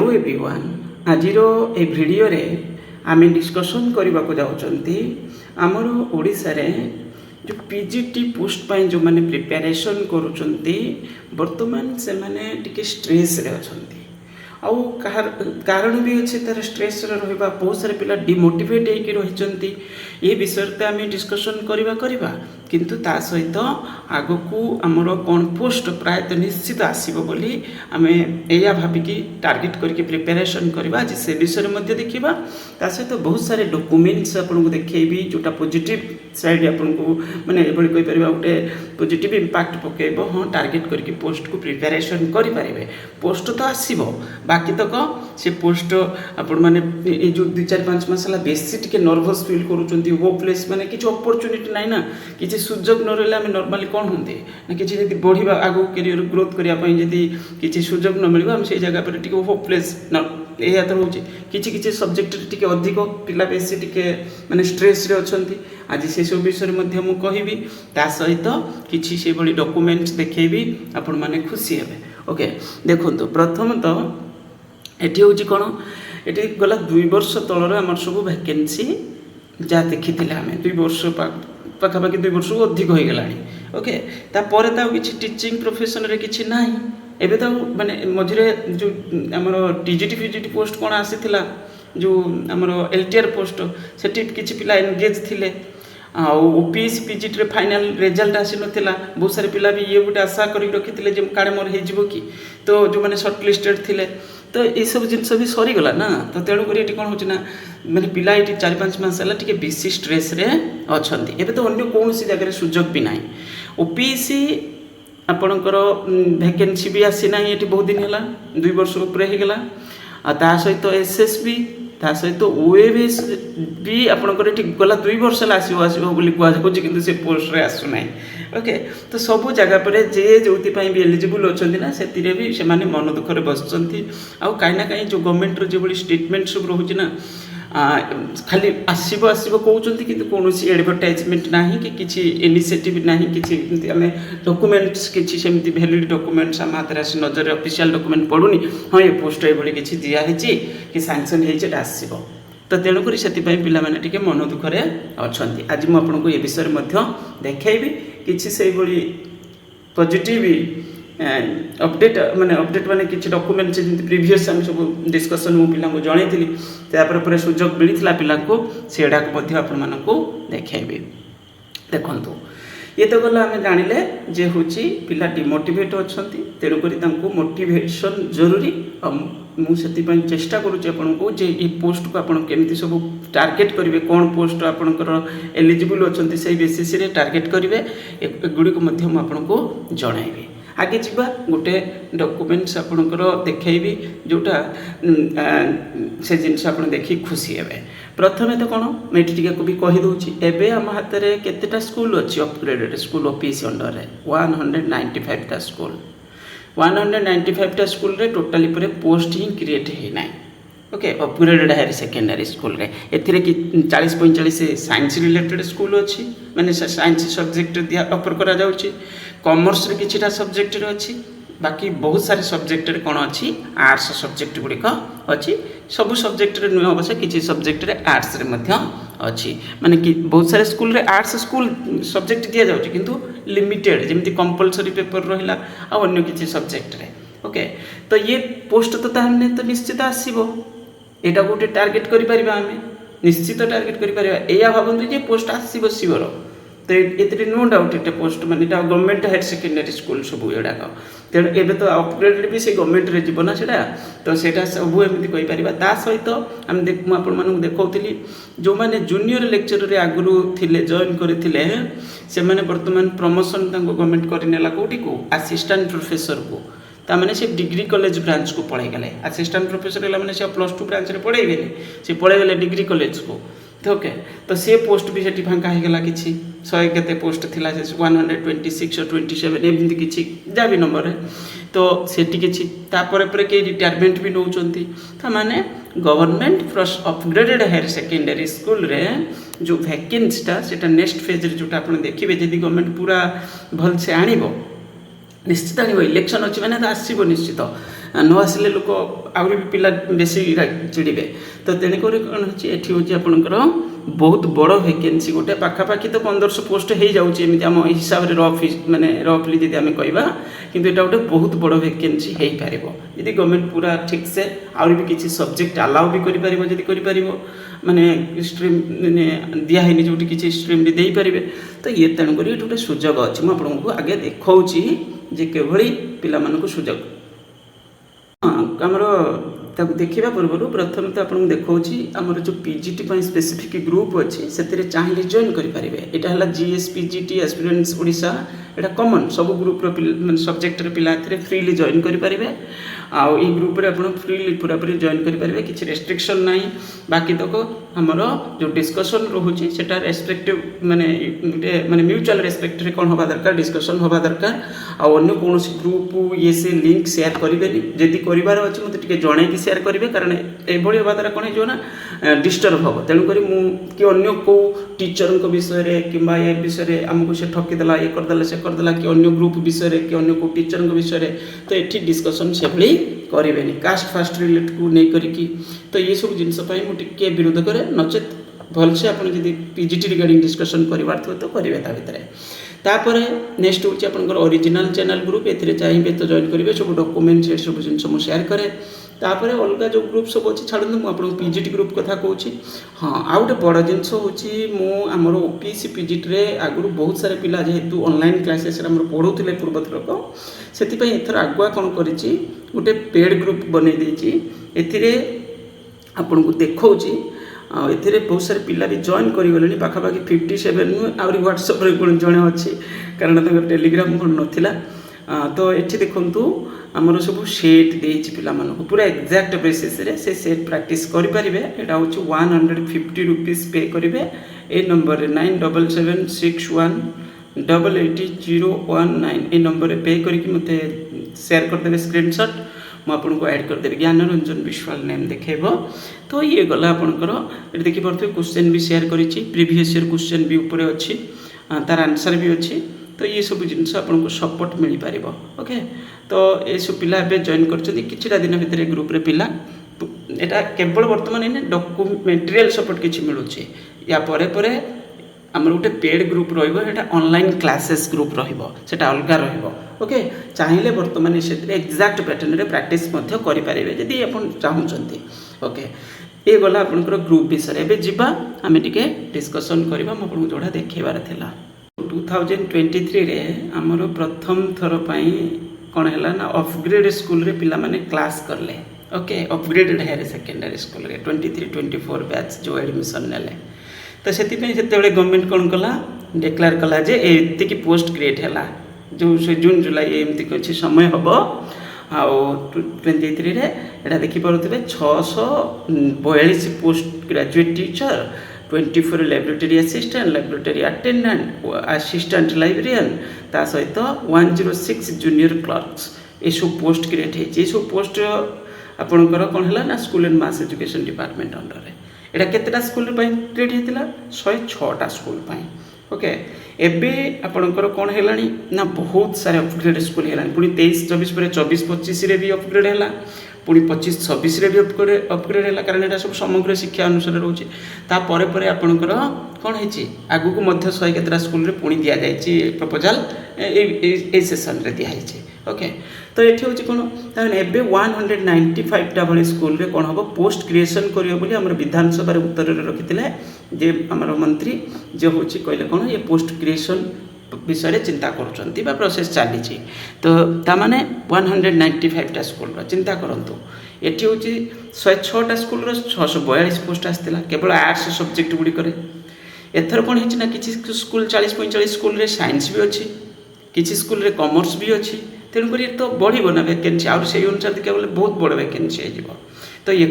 Hello everyone आज ए video रे आमे डिस्कशन करने को जाउछंती हमर ओडिसा रे जो पीजीटी पोस्ट पाई जो माने प्रिपरेशन करूछंती वर्तमान से माने टिके स्ट्रेस रे अछंती आउ कारण भी अच्छे तार स्ट्रेस रहा बहुत सारे पिला डिमोटिवेट होकर रही ये विषय आम डिस्कसन करवा किंतु ता सहित आग को आमर कौन पोस्ट प्रायतः निश्चित आसो बोली आम या भाविकी टार्गेट करके प्रिपेरेसन करवा आज से विषय में देखा ता सहित बहुत सारे डॉक्यूमेंट्स आपको देखी जोटा पॉजिटिव साइड आपको माने कहीपर गोटे पॉजिटिव इंपैक्ट पकेब हाँ टार्गेट करके पोस्ट को प्रिपेरेसन करें पोस्ट तो आसो बाकी तक से पोस्ट आपण मैंने जो 2-4-5 मास है बेसी टिके नर्भस फील करूँ होपलेस माने किसी अपॉर्चुनिटी ना ना किसी सुजोग न रहा आम नॉर्मली कौन होंगे ना किसी बढ़िया आगो कैरियर ग्रोथ करने किसी सुजोग न मिले आम से जगह पर टिके होपलेस यह तो हूँ किसी सब्जेक्ट टिके अधिक पिला बेसी टिके माने स्ट्रेस रे अछंती आज से सब विषय मध्य मु कहबी ता सहित किसी से बड़ी डॉक्यूमेंट्स देखैबी आपण माने खुशी हेबे ओके देखंतु प्रथम तो एटी हूँ कौन ये गला 2 वर्ष तलर आम सब वैकेंसी जहाँ देखी आम 2 वर्ष पाखापाखि 2 वर्ष अधिक हो गला ओके तापर किसी टीचिंग प्रोफेशन रे किसी ना एबे तो माने मझे जो आमर टीजीटी फिजीटी पोस्ट कौन आसी जो आमर एलटीआर पोस्ट से किसी पिला एनगेज थिले ओपीएससी पीजीटी फाइनल रिजल्ट आसी नाला बहुत सारे पिला भी ये गोटे आशा कर रखी जे काड़े मोर हो कि तो जो मैंने सर्ट लिस्टेड थिले तो ये सब जिनस भी सरीगला ना तो तेणुक ये कौन हो मैंने पिला ये 4-5 मास है बेसी स्ट्रेस रे अच्छा एवं तो अन्य कौन जगह सुजोग भी ना ओपीएससी आपणकर वैकेंसी भी आसी ना ये बहुत दिन है 2 वर्ष ऊपर होगला ता सहित एसएसबी ता सहित ओएबीएस भी आपणकर ये गला 2 वर्ष आसो कहूँ कि से पोस्ट रे आसुना ओके तो सब जगह पर जे जो भी एलिजिबल अच्छा ना से भी से मन दुखरे बसुँच आउ कहीं ना कहीं जो गवर्नमेंट जो बड़ी स्टेटमेंट सब रोचे ना खाली आसो आसो कहते कि कौन एडवर्टाइजमेंट ना कि किसी इनिशिएटिव ना कि आम डॉक्यूमेंट्स किसी सेमती वैलिड डॉक्यूमेंट्स आम हाथ आस नजर ऑफिशियल डॉक्यूमेंट पड़ूनी हाँ ये पोस्ट ये किसी दिखाई कि सैंक्शन होटा आसो तो तेणुक से पाने टिके मन दुखरे अच्छा आज मुझे ये विषय में देखी किसी से पॉजिटिव अपडेट माने किसी डॉक्यूमेंट प्रीवियस आम सब डिस्कसन मु पिला को जनईली तापर सुजोग मिलता पिला को सेडा को देखी देखु ये तो गला आम जानिले जे हूँ पिला डिमोटिवेट अच्छा तेणुक मोटिवेशन जरूरी मुझे चेष्टा करूँ जे ये पोस्ट को आपड़ केमी सब टार्गेट करेंगे कौन पोस्ट आपंकर एलिजिबल अच्छा से बेसीस टार्गेट करेंगे एगुड़ी आपको जनइबी आगे जावा गोटे डॉक्यूमेंट्स आपणकर देखी जोटा से जिनस आप देखी खुशी हे प्रथम तो कौन मुझे भी कहीदे एवं आम हाथ में केतेटा स्कूल अच्छी अपग्रेडेड स्कूल ओपीएससी अंडर 195टा स्कूल 195टा स्कूल रे टोटाली पर पोस्ट ही क्रिएट होना okay upgraded higher secondary school रे एथिरे कि 40-45 साइंस रिलेटेड स्कूल अच्छी माने साइंस सब्जेक्ट दिया ऑफर करा जाउची कॉमर्स रे किछिटा सब्जेक्ट रे अच्छी बाकी बहुत सारे सब्जेक्ट रे कौन अच्छी आर्ट्स सब्जेक्ट गुड़िक अच्छी सब सब्जेक्ट रे नुह अवश्य किसी सब्जेक्ट रे आर्ट्स रे मध्य अच्छी माने कि बहुत सारे स्कूल रे आर्ट्स स्कूल सब्जेक्ट दिया जाउची किंतु लिमिटेड जेमती कंपलसरी पेपर रहिला आ अन्य किसी सब्जेक्ट रे ओके तो ये पोस्ट तो ताहने तो निश्चित आसीबो एटा गोटे टार्गेट करि परिबा आमे निश्चित टार्गेट करि परिबा एया भाबंतु जे पोस्ट आसीबो सिवर तो ये नो डाउट ये पोस्ट माने गवर्नमेंट हायर सेकेंडरी स्कूल सब गुड़ाक तेणु एवं तो अपग्रेड भी से गवर्नमेंट रे जीवना सेटा तो सेटा सब एमती कहीपर ता सहित आम आपको देखी जो मैंने जूनियर लेक्चर रे आगुरी थिले जॉइन करते से बर्तमान प्रमोशन गवर्नमेंट करनेला कौटी को असिस्टेंट प्रोफेसर को ताने से डिग्री कॉलेज ब्रांच को पढ़े गले असिस्टेंट प्रोफेसर है मैंने +2 ब्रांच रे पढ़ेबे से पढ़ेगले डिग्री कॉलेज को तो ओके तो से पोस्ट भी सेठी फांका होगला कि 100 केते पोस्ट थिला 126 और 27 एमती किसी जहाँ भी नंबर है तो सेठी किसी तापर के रिटायरमेंट भी नौचंती तो माने government upgraded higher secondary school रे जो वैकेंसीटा सेटा नेक्स्ट फेज जोटा आप देखिए जदि गवर्नमेंट पूरा भल से आनिबो निश्चित आनिबो इलेक्शन अच्छी मैंने तो आसो निश्चित न आसिले लोक आहरी भी पिला बेसी चिड़े तो तेणुक कौन होती ये आपंकर बहुत बड़ वैकेंसी गोटे पाखापाखि तो 1500 पोस्ट हो जाऊँगी आम हिसाब से माने रफली जी आम कहवा किंतु यहाँ गोटे बहुत बड़ वैकेंसी हो पार यदि गवर्नमेंट पूरा ठीक से आहरी भी किसी सब्जेक्ट अलाउ भी कर माने स्ट्रीम माने दिखाई जो किसी स्ट्रीम भी दे पारे तो ये तेणुक ये गोटे सुजोग अच्छी मुझे आपको आगे देखी जे किभली पिला सुजोग आमर देखा पूर्व प्रथम तो आपको देखा आमर जो पीजीटी स्पेसिफिक ग्रुप अच्छी से चाहिए जॉइन करेंगे यहाँ है जीएस पीजीटी एस्पिरेंट्स ओडिशा यहाँ कमन सब ग्रुप सब्जेक्टर पिला फ्रीली जॉइन करेंगे आउ ये ग्रुप रे आप फ्रीली पूरा पूरी जॉइन करेंगे किसी रेस्ट्रिक्शन ना बाकी तक आमर जो डिस्कसन रोचे से रेस्पेक्टिव माने माने म्यूचुअल रेस्पेक्ट रे कौन हवा दरकार डिस्कसन हवा दरकार आउ कौन ग्रुप ये से लिंक शेयर करेंगे जदि करार अच्छे मतलब टे जन शेयर करेंगे कारण ये हवा द्वारा कौन हो डिस्टर्ब हम तेणुक कि अन्य कौ टीचर विषय कि ये विषय आमको से ठकीदेला ये करदेला से करदेला कि अन्य ग्रुप विषय कि अन्य कौ टीचर विषय तो ये डिस्कसन से भाई करेंगे कास्ट फास्ट रिलेट को नहीं करी तो ये सब जिनपाई मुझे विरोध करे नचेत भलसे आप पीजीटी रिगार्डिंग डिस्कसन करार तो करेंगे भितर तापर नेक्स्ट हूँ आपंकर ओरिजिनल चैनल ग्रुप ये चाहिए तो जॉइन करेंगे सब डॉक्यूमेंट से सब जिन मुझे शेयर करे तापर अलग जो ग्रुप सब अच्छी छाड़ू मुझे पीजीटी ग्रुप कथा कहूँ हाँ आउ गोटे बड़ जिनस हूँ आमर ओपीसी पीजीटी आगुरी बहुत सारे पिला जेहेतु ऑनलाइन क्लासेस पढ़ुले पूर्व थरक से एथर आगुआ कौन कर गोटे पेड ग्रुप बनई आपन को देखा एथिरे बहुत सारे पिला भी जॉइन करगले पाखापाखि 57 आउरी व्हाट्सएप जड़े अच्छी कारण टेलीग्राम कौन नाला तो ये देखु आमर सब सेट देती पिला पूरा एक्जाक्ट बेसिस रे से सेट प्रैक्टिस करेंगे यहाँ हूँ 150 रुपीज पे करेंगे ये नंबर 9776188019 ये नंबर पे करके मत शेयर करदे स्क्रीनशॉट मुझे ऐड करदेवी ज्ञानरंजन विश्वाल नेम देखेब तो ये गला आपंकर ये देखिपे क्वेश्चन भी शेयर करी प्रीवियस ईयर क्वेश्चन भी ऊपर अच्छी तार आंसर भी अच्छी तो ये सब जिनस आपको सपोर्ट मिल पार ओके तो ये सब पिला जॉइन कर दिन भितर ग्रुप रे पिला यहाँ केवल बर्तमान मटेरियल सपोर्ट किसी मिलूँ या परे परे आमर गोटे पेड ग्रुप रहा ऑनलाइन क्लासेस ग्रुप रहा अलग ओके चाहिए बर्तमान से एक्जाक्ट पैटर्न में प्रैक्टिस करेंगे जदि आप चाहते ओके ये गला आपंकर ग्रुप विषय एवं जावा आम टे डिस्कसन करवा मुझे जोड़ा देखेबार था 2023 रे आमर प्रथम थर कौन है ना अपग्रेड स्कूल रे पिला माने क्लास करले okay upgraded higher secondary school रे 23-24 बैच जो एडमिशन नेले तो से गवर्नमेंट कौन कला डिक्लेयर कला जे एति पोस्ट क्रिएट है जो से जून जुलाई एमती अच्छी समय हम आउ 23 रे यहाँ देखिपे 642 post graduate teacher 24 laboratory assistant laboratory attendant assistant librarian ता सहित 106 जूनियर क्लर्क्स ये सब पोस्ट क्रिएट है सब पोस्ट आपंकर कौन है ना school and mass education department under यहाँ केतेटा स्कूल क्रिएट होता 106टा स्कूल ओके एबे आपणकर कौन है ना बहुत सारे अपग्रेड स्कूल है पुणी 23-24 पर 24-25 रे भी अपग्रेड है पुणी 25-26 रे भी अपग्रेड है कारण यहाँ सब समग्र शिक्षा अनुसार रोचे तापर आपणकर कौन है आगु को 100 केतरा स्कूल पुणी दि जाए प्रपोजाल ए सेसन रे दिखाई ओके तो ये हूँ कौन एबे 195टा भाई स्कूल रे कौन हम पोस्ट क्रिएशन करेंगे विधानसभा उत्तर रखी जे आमर मंत्री जो हूँ कहले कौन ये पोस्ट क्रिएशन विषय चिंता करुँच प्रोसेस चली तो ताने 195टा स्कूल चिंता करूँ ये हूँ 106टा स्कूल 642 पोस्ट आसाला केवल आर्ट्स सब्जेक्ट गुड़िक एथर कौन है किसी स्कूल 40-45 स्कूल साइंस भी अच्छी किसी स्कूल कॉमर्स भी अच्छी तेणुक तो बढ़ो ना वैकेंसी आउट से अनुसार देखा गले बहुत बड़ वैकेंसी हो तो ये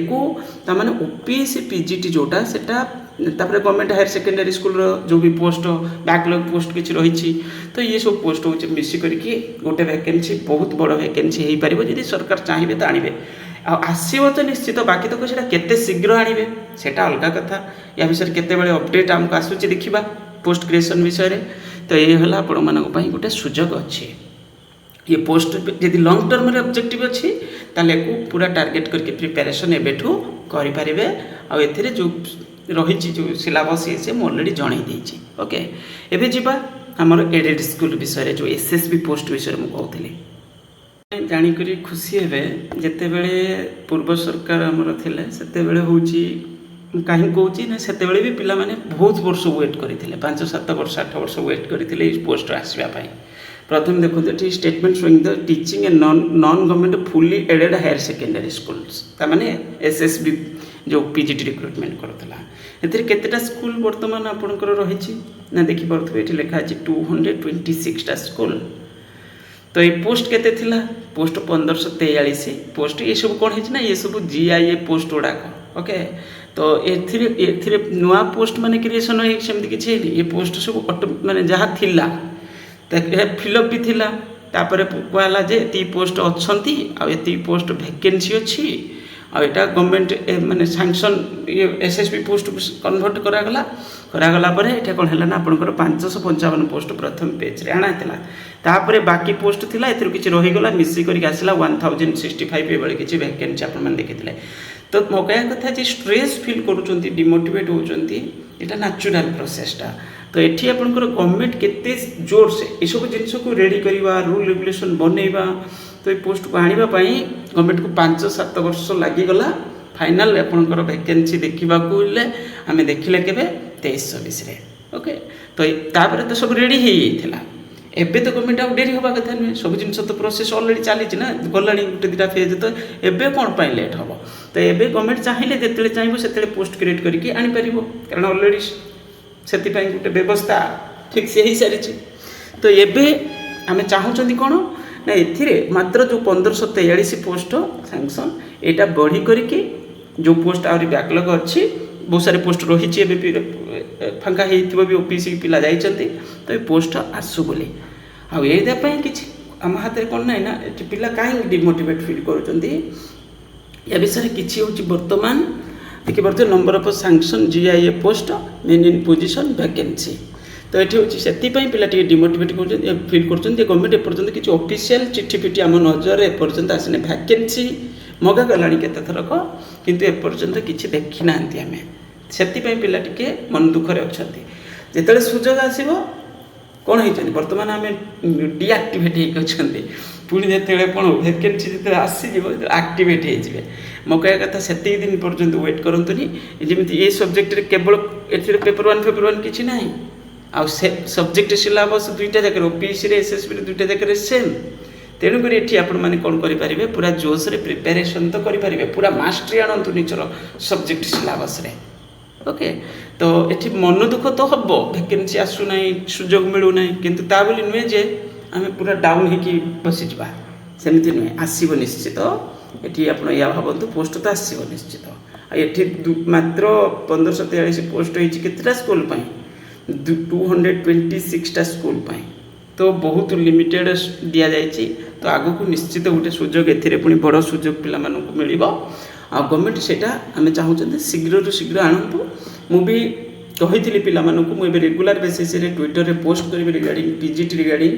ताने ओपीएससी पीजीटी जोटा सेटा गवर्नमेंट हायर सेकेंडरी स्कूल जो भी पोस्ट बैकलॉग पोस्ट किसी रही तो ये सब पोस्ट हो मिसिक गोटे वैकेंसी बहुत बड़ वैकेंसी हो पार जब सरकार चाहिए तो आणवे आसो तो निश्चित बाकी तक तो केते शीघ्र आणवे से अलग कथा या विषय केते अपडेट आमको आसूची देखा पोस्ट क्रिएशन विषय तो ये है आपण गोटे सुजोग अच्छी ये पोस्ट यदि लॉन्ग टर्म रे ऑब्जेक्टिव अच्छी ताले को पूरा टार्गेट करके प्रिपरेशन एबेठू करि पारिबे आ एथिरे जो रही जो सिलेबस ये से ऑलरेडी जणै देछि ओके एबे जिबा हमर एडेड स्कूल विषय जो एसएसबी पोस्ट विषय मु कहउथिली जानिकरी खुशी हेबे जेते बेले पूर्व सरकार हमर थिले सेते बेले होउची कहीं कहूँ ना सेते बेले भी पिला माने बहुत वर्ष वेट करथिले 5-7 वर्ष 8 वर्ष वेट करथिले इस पोस्ट आसीबा पई प्रथम देखो ये statement showing the teaching and non government fully aided higher secondary schools ता माने एसएसबी जो पीजीटी रिक्रुटमेंट करथला एथिरे केतेटा स्कूल वर्तमान आपनकर रहिछि ना देखि परथबे एठी लिखा अछि 226 टा स्कूल तो ये पोस्ट केते थिला पोस्ट 1543 पोस्ट ये सब कोन हिच ना ये सब जीआईए पोस्ट गुड़ाक ओके तो एथिरे नुआ पोस्ट माने क्रिएशन होई सेमति किछि ये पोस्ट सब ऑटो माने जहा थिला फिलअप भी थिला तापर कहला जे एती पोस्ट अच्छी आती पोस्ट वैकेंसी अच्छी आटा गवर्नमेंट माने सैंक्शन एसएसबी पोस्ट कन्वर्ट करागला पर एटा कौन है ना आपंकर 555 पोस्ट प्रथम पेज रे आना था तापर बाकी पोस्ट थिला एथि किछि रहीगला मिसी करके आसला 1065 एबळे किछि वैकेंसी आपन मन देखिथिले तो मो कहया कथा जे स्ट्रेस फील करूचंती डिमोटिवेट होचंती एटा नेचुरल प्रोसेसटा तो ये आपंकर गवर्नमेंट केते जोर से ये सब जिन को रेडी करवा रूल रेगुलेशन बनइबा तो ये पोस्ट को आने गवर्नमेंट को 5-7 वर्ष लगिगला फाइनाल आपंकर वैकेंसी देखा आम देखिले के 23-24 ओके तो तापर तो सब रेडी हो एबे तो गवर्नमेंट आ डेरी हवा कथा नुहे सब जिन तो प्रोसेस ऑलरेडी चली ना गला गोटे 2टा फेज तो एबे कौन पाई लेट हम तो एबे गवर्नमेंट चाहिए जिते चाहिए से पोस्ट क्रिएट करके आनीपर कारण ऑलरेडी से गोटे व्यवस्था ठीक से ही सारी तो एबे आम चाहूँ कौन ना एथिरे मात्र जो 1543 पोस्ट सैंक्शन यहाँ बढ़ी करके जो पोस्ट आहरी बैकलॉग अच्छी बहुत सारे पोस्ट रही फांका हो ओपीसी पिला जाइछन्ति तो ये पोस्ट आसु बोली आपाई कि आम हाथ में कौन ना ना पिला कहीं डिमोटिवेट फील करुँच या विषय किसी हूँ बर्तमान देखिए number of sanction GIA post main in position vacancy तो ये हूँ से पिला डिमोटिवेट फिल कर गवर्नमेंट एपर्तंत किसी ऑफिशियल चिठी फिठी आम नजर एपर्तंत आसने वैकेंसी मगा गला केते थरक किंतु एपर्तंत किसी देखी ना आम से पिला टिके मन दुखरे अच्छा जिते सुजोग आसो कौन हो बर्तमान आम डीआक्टिवेट होती पुणी जो कौन वैकेंसी जो आसीज आक्टिवेट हो मो कह कथा से दिन पर्यंत वेट करतुनि जमी ये सब्जेक्ट केवल ए पेपर 1 पेपर 1 किसी ना आउ सब्जेक्ट सिलेबस 2टा जाकर ओपीसी रे एसएसबी रे 2टा जाकर सेम तेणुक ये आपण मैंने कौन करेंगे पूरा जोश रे प्रिपेरेसन तो करेंगे पूरा मास्टरी आणतु निजर सब्जेक्ट सिलेबस रे ओके तो ये मन दुख तो हम वैकेंसी आसूना सुजोग मिलूना किंतु ता बोली नुहे जे आम पूरा डाउन हो बसी जा सेमती नुहे आसब निश्चित ये आप भावतु पोस्ट तो आसब निश्चित ये मात्र 1543 पोस्ट होता स्कूल 226 स्कूल तो बहुत लिमिटेड दिया जाइए तो आगो को निश्चित गोटे सुजोग ए पुणी बड़ सुजोग पिला मिल गवर्नमेंट से आम चाहूँ शीघ्र शीघ्र आणतु मुझे कही पिला मुझे रेगुलर बेसिस ट्विटर रे पोस्ट करी रिगार्डिंग पीजीटी रिगार्डिंग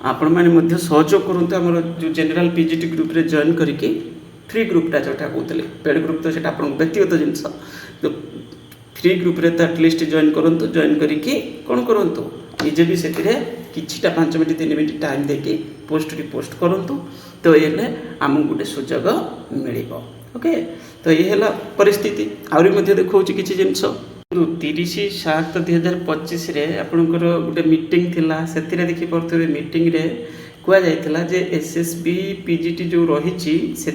आपण मैंने सहयोग करूँ आम जो जेनेल पीजीटी ग्रुप रे जॉइन करके फ्री ग्रुपटा जोटा कहते पेड ग्रुप तो आप व्यक्तिगत जिनस तो फ्री ग्रुप रे तो एटलिस्ट जॉइन करंतु जॉइन करके कौन करंतु निजे भी से किछिटा 5 मिनट 3 मिनट टाइम देके पोस्ट रिपोस्ट करंतु तो ये आम गोटे सुजोग मिल ओके तो ये है परिस्थिति आहरी मध्य देखा किसी जिनस 30/7/2025 आपणकर गोटे मीटिंग थिला से देखिपे मीटिंग रे कुआ जाइथिला जे एसएसबी पीजीटी जो रही से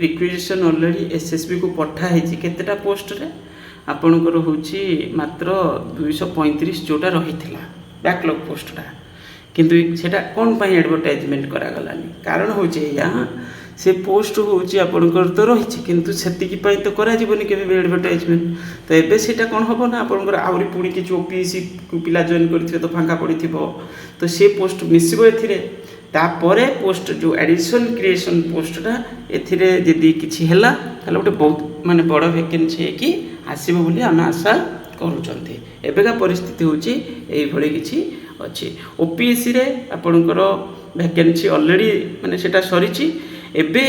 रिक्वेजिशन ऑलरेडी एसएसबी को पठाई केतेटा पोस्ट रे आपणकर हूँ मात्र 235 जोटा रही बैकलॉग पोस्टा किंतु सेटा कौन पाई एडवर्टाइजमेंट करागलानी कारण हूँ यहाँ से पोस्ट हूँ आपणकर तो रही किंतु सेतिकी तो कराजीवनी केबे एडवर्टाइजमेंट तो एबे सेटा कौन हम ना आपणकर आहरी पुणी किसी ओपीसी पिला जॉइन करथिबे तो फांका पड़ी तो से पोस्ट मिसिबो एथिरे तापरे पोस्ट जो एडिशन क्रिएशन पोस्टा एथिरे जदि किछि हैला ताले गोटे बहुत माने बड़ वैकेंसी कि आसब बोली आम आशा करुँचे एବେका परिस्थिति हूँ यही किसी अच्छी ओपीएससी रे आपणकर वैकेंसी ऑलरेडी माने सेटा सरी एबे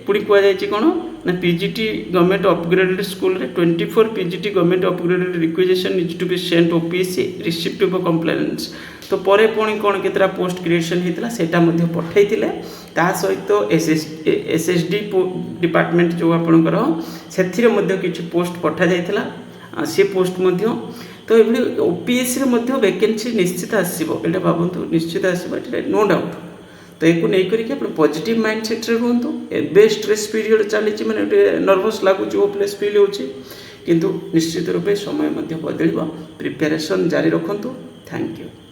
पुणी कहुई कौन ना पीजीटी गवर्नमेंट अपग्रेडेड स्कूल रे 24 PGT government upgraded requisition is to be sent OPSC receipt of complainants तो परे पुणी कौन केतरा पोस्ट क्रिएशन होता सेटा पठे ता सहित एसएसडी डिपार्टमेंट जो आपणकर से किसी पोस्ट पठा जाता सी पोस्ट तो ये ओपीएससी वैकेंसी निश्चित आसो ये भावतु निश्चित आसो नो डाउट तो ये नहीं करके पॉजिटिव माइंड सेट रे रुहतु एबे स्ट्रेस पीरियड चली माने नर्वस लगुच होपलेस फील होची किंतु निश्चित रूपे समय बदल प्रिपेरेशन जारी रखु थैंक यू।